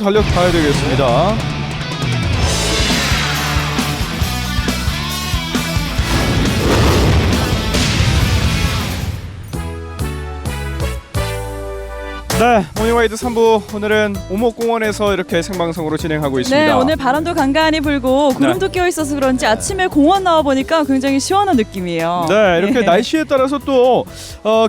달려가야 되겠습니다. 네, 모닝와이드 3부 오늘은 오목공원에서 이렇게 생방송으로 진행하고 있습니다. 네, 오늘 바람도 간간히 불고 구름도 끼어 있어서 그런지 아침에 공원 나와 보니까 굉장히 시원한 느낌이에요. 네, 이렇게 날씨에 따라서 또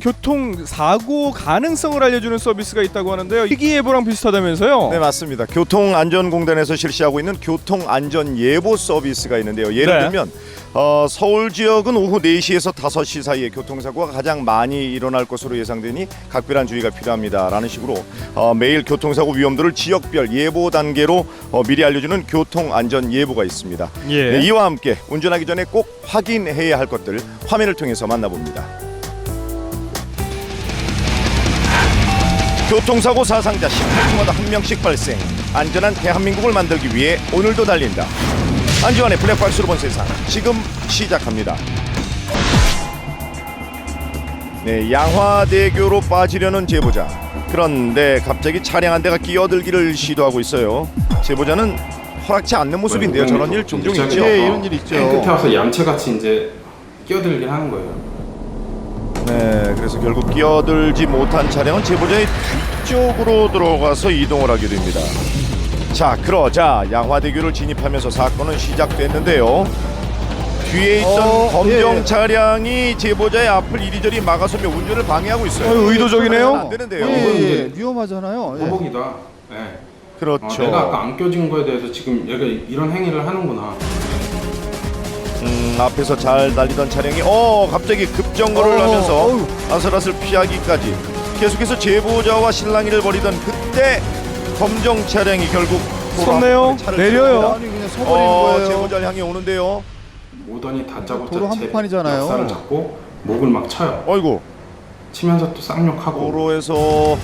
교통 사고 가능성을 알려주는 서비스가 있다고 하는데요. 일기예보랑 비슷하다면서요? 네, 맞습니다. 교통안전공단에서 실시하고 있는 교통안전예보 서비스가 있는데요. 예를 들면 서울 지역은 오후 4시에서 5시 사이에 교통사고가 가장 많이 일어날 것으로 예상되니 각별한 주의가 필요합니다 라는 식으로 매일 교통사고 위험도를 지역별 예보 단계로 미리 알려주는 교통안전예보가 있습니다. 예. 네, 이와 함께 운전하기 전에 꼭 확인해야 할 것들 화면을 통해서 만나봅니다. 교통사고 사상자 10분마다 1명씩 발생. 안전한 대한민국을 만들기 위해 오늘도 달린다. 안지환의 블랙박스로 본 세상 지금 시작합니다. 네, 양화대교로 빠지려는 제보자. 그런데 갑자기 차량 한 대가 끼어들기를 시도하고 있어요. 제보자는 허락치 않는 모습인데요. 저런 일 종종 있죠. 네, 이런 일 있죠. 끝에 와서 얌체같이 이제 끼어들긴 하는 거예요. 네, 그래서 결국 끼어들지 못한 차량은 제보자의 뒤쪽으로 들어가서 이동을 하게 됩니다. 자, 그러자 양화대교를 진입하면서 사건은 시작됐는데요. 뒤에 있던 검정 차량이 제보자의 앞을 이리저리 막아서며 운전을 방해하고 있어요. 의도적이네요. 안 되는데요. 위험하잖아요. 보복이다. 네. 그렇죠. 내가 아까 안 껴진 거에 대해서 지금 얘가 이런 행위를 하는구나. 앞에서 잘 달리던 차량이 갑자기 급정거를 하면서 아슬아슬 피하기까지 계속해서 제보자와 실랑이를 벌이던 그때 검정 차량이 결국 섰네요. 내려요. 아니 그냥 서버리는 거예요. 제보자를 향해 오는데요. 오더니 다짜고짜 도로 한복판이잖아요. 역사를 잡고 목을 막 쳐요. 어이구, 치면서 또 쌍욕하고. 도로에서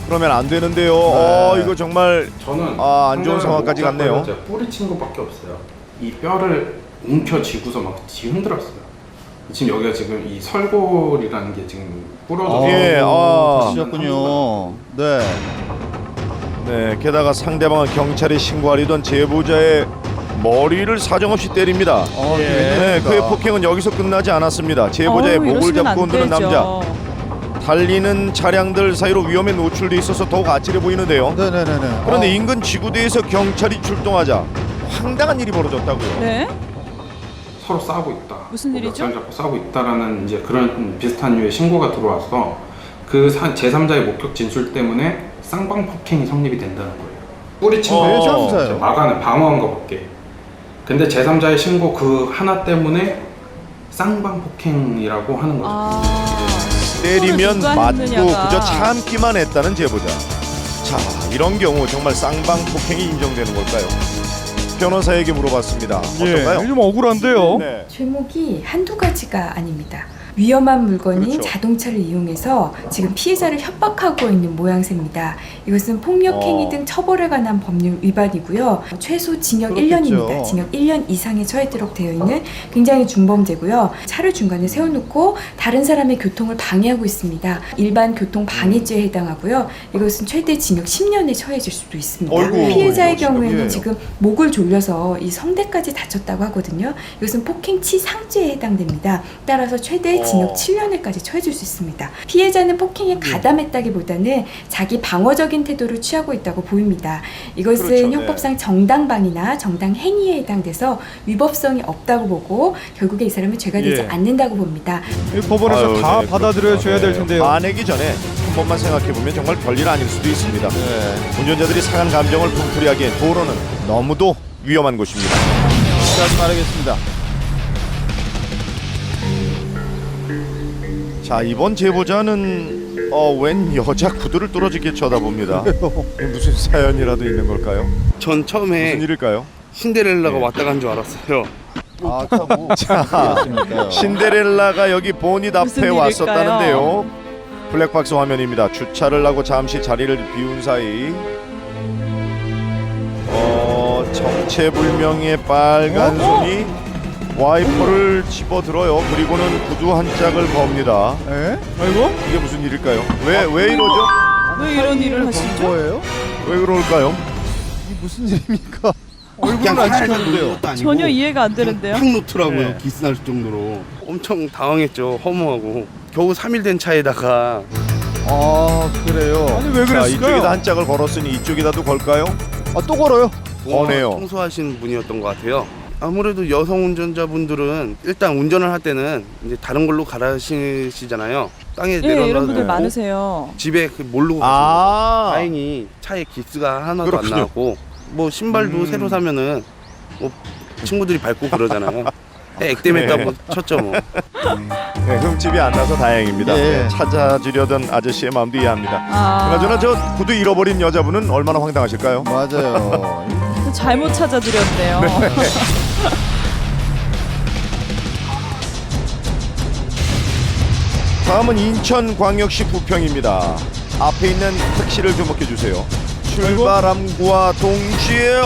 그러면 안 되는데요. 네. 이거 정말 저는 안 좋은 상황까지 갔네요. 뿌리 친 것밖에 없어요. 이 뼈를 움켜쥐고서 막 흔들었어요. 지금 여기가 지금 이 설골이라는 게 지금 부러져서 다치셨군요. 네. 네, 게다가 상대방은 경찰에 신고하려던 제보자의 머리를 사정없이 때립니다. 네, 그의 폭행은 여기서 끝나지 않았습니다. 제보자의 목을 잡고 흔드는 남자. 달리는 차량들 사이로 위험에 노출돼 있어서 더욱 아찔해 보이는데요. 네네네네. 그런데 인근 지구대에서 경찰이 출동하자 황당한 일이 벌어졌다고요. 네? 서로 싸우고 있다. 무슨 일이죠? 역사를 잡고 싸우고 있다라는 이제 그런 비슷한 류의 신고가 들어와서 그 제3자의 목격 진술 때문에 쌍방 폭행이 성립이 된다는 거예요. 뿌리친 거 막아는 방어한 것밖에. 근데 제3자의 신고 그 하나 때문에 쌍방 폭행이라고 하는 거죠. 때리면 누가 맞고 했느냐가. 그저 참기만 했다는 제보자. 자, 이런 경우 정말 쌍방 폭행이 인정되는 걸까요? 변호사에게 물어봤습니다. 어떤가요? 좀 억울한데요. 네. 죄목이 한두 가지가 아닙니다. 위험한 물건인 그렇죠. 자동차를 이용해서 지금 피해자를 협박하고 있는 모양새입니다. 이것은 폭력행위 등 처벌에 관한 법률 위반이고요. 최소 징역 그렇겠죠. 1년입니다. 징역 1년 이상에 처해도록 되어 있는 굉장히 중범죄고요. 차를 중간에 세워놓고 다른 사람의 교통을 방해하고 있습니다. 일반 교통 방해죄에 해당하고요. 이것은 최대 징역 10년에 처해질 수도 있습니다. 어이구, 피해자의 이거 경우에는 심각해요. 지금 목을 졸려서 이 성대까지 다쳤다고 하거든요. 이것은 폭행치상죄에 해당됩니다. 따라서 최대 징역 7년에까지 처해질 수 있습니다. 피해자는 폭행에 가담했다기보다는 자기 방어적인 태도를 취하고 있다고 보입니다. 이것은 그렇죠, 형법상 정당방위나 정당행위에 해당돼서 위법성이 없다고 보고 결국에 이 사람은 죄가 되지 않는다고 봅니다. 이 법원에서 다 받아들여 줘야 될 텐데요. 화내기 전에 한 번만 생각해보면 정말 별일 아닐 수도 있습니다. 운전자들이 상한 감정을 분풀이하기엔 도로는 너무도 위험한 곳입니다. 시작하지 말하겠습니다. 자, 이번 제보자는 웬 여자 구두를 뚫어지게 쳐다봅니다. 무슨 사연이라도 있는 걸까요? 전 처음에 무슨 일일까요? 신데렐라가 왔다 간 줄 알았어요. 신데렐라가 여기 보닛 무슨 앞에 일일까요? 왔었다는데요. 블랙박스 화면입니다. 주차를 하고 잠시 자리를 비운 사이 정체불명의 빨간 손이 와이퍼를 집어들어요. 그리고는 구두 한 짝을 겁니다. 에? 아이고, 이게 무슨 일일까요? 왜 이러죠? 왜 이런 일을 하시죠? 거예요? 왜 그럴까요? 이 무슨 일입니까? 얼굴은 안 찍혔는데요. 전혀 이해가 안 되는데요. 팍 놓더라고요. 네. 기스날 정도로. 엄청 당황했죠. 허무하고. 겨우 3일 된 차에다가 아 그래요. 아니 왜 자, 그랬을까요? 이쪽에다 한 짝을 걸었으니 이쪽에다도 걸까요? 아 또 걸어요. 거네요. 청소하시는 분이었던 것 같아요. 아무래도 여성 운전자분들은 일단 운전을 할 때는 이제 다른 걸로 갈아시잖아요. 땅에 예, 이런 내려놔도 분들 네. 많으세요. 집에 모르고 가시는 거예요. 아, 다행히 차에 기스가 하나도 그렇군요. 안 나고 뭐 신발도 새로 사면은 뭐 친구들이 밟고 그러잖아요. 액땜했다 네. 뭐 쳤죠 뭐. 네, 흠집이 안 나서 다행입니다. 예. 네, 찾아주려던 아저씨의 마음도 이해합니다. 아, 그나저나 저 구두 잃어버린 여자분은 얼마나 황당하실까요? 맞아요. 잘못 찾아드렸네요. 다음은 인천광역시 부평입니다. 앞에 있는 택시를 주목해 주세요. 출발함과 동시에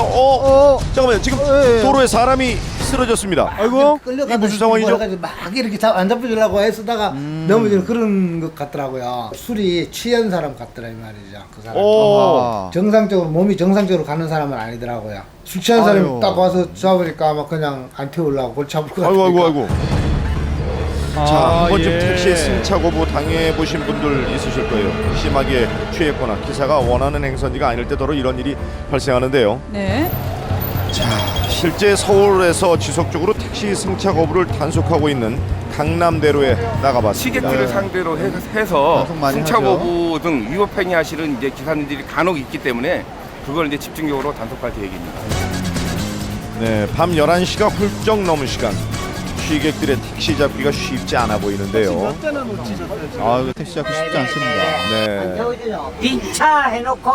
잠깐만요. 지금 예. 도로에 사람이 쓰러졌습니다. 아이고. 이게 무슨 상황이죠? 막 이렇게 안 잡혀주려고 애쓰다가 넘어지는 그런 것 같더라고요. 술이 취한 사람 같더라 이 말이죠. 그 사람. 오. 정상적으로 몸이 정상적으로 가는 사람은 아니더라고요. 술 취한 사람이 아유. 딱 와서 잡으니까 아마 그냥 안 태우려고 골 잡을 것 아이고 같으니까. 아이고 아이고. 자, 한 번쯤 택시에 승차 거부 당해 보신 분들 있으실 거예요. 심하게 취했거나 기사가 원하는 행선지가 아닐 때더러 이런 일이 발생하는데요. 네. 자, 실제 서울에서 지속적으로 택시 승차 거부를 단속하고 있는 강남대로에 나가봤습니다. 시객들을 상대로 해서 단속 많이 승차 하죠. 거부 등 위법 행위 하시는 이제 기사님들이 간혹 있기 때문에 그걸 이제 집중적으로 단속할 계획입니다. 네, 밤 11시가 훌쩍 넘은 시간. 취객들의 택시 잡기가 쉽지 않아 보이는데요. 아 이거 택시 잡기 쉽지 않습니다. 네. 빈차 해놓고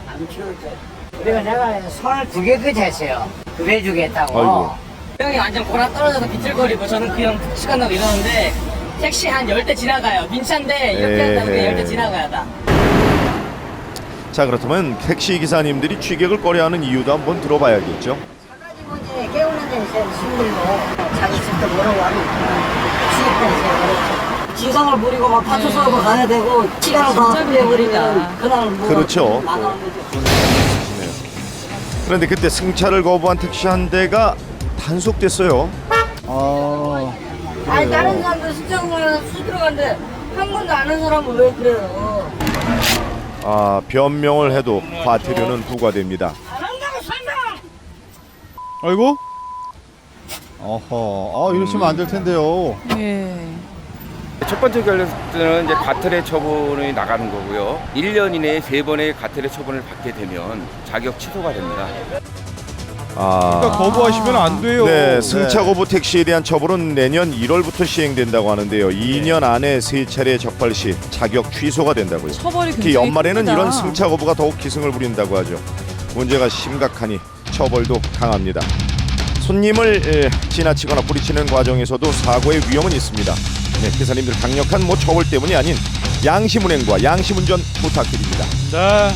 안 키워줘. 그래서 내가 손을 2개 끄졌어요. 그래 주겠다고. 아이고. 형이 완전 고라 떨어져서 비틀거리고 저는 그냥 시간 나고 이러는데 택시 한 10대 지나가요. 민차인데 이렇게 한다고 그냥 10대 지나가야 다. 자, 그렇다면 택시 기사님들이 취객을 꺼려하는 이유도 한번 들어봐야겠죠. 사가지고 깨우는 데 있어요. 힘들고 자기 집도 모르고 하니까 취입해서 지성을 부리고 막 파초 쏘고 가야 되고 시간을 다 진짜 흘려버리면 그렇다. 그날 뭐 그렇죠. 나가는 거죠. 그런데 그때 승차를 거부한 택시 한 대가 단속됐어요. 아 아니 다른 사람들 수정을 수 들어간데 한 번도 안 한 사람은 왜 그래요? 아, 변명을 해도 과태료는 부과됩니다. 안 한다고 설명! 아이고. 어허. 아 이러시면 안 될 텐데요. 예. 첫 번째 결론은 이제 과태료 처분이 나가는 거고요. 1년 이내에 3번의 과태료 처분을 받게 되면 자격 취소가 됩니다. 그러니까 아, 거부하시면 안 돼요. 네, 승차 거부 택시에 대한 처벌은 내년 1월부터 시행된다고 하는데요. 2년 안에 3차례 적발 시 자격 취소가 된다고요. 처벌이 특히 굉장히 연말에는 큽니다. 이런 승차 거부가 더욱 기승을 부린다고 하죠. 문제가 심각하니 처벌도 강합니다. 손님을 지나치거나 부딪히는 과정에서도 사고의 위험은 있습니다. 네, 기사님들 강력한 처벌 때문이 아닌 양심 운행과 양심 운전 부탁드립니다. 자,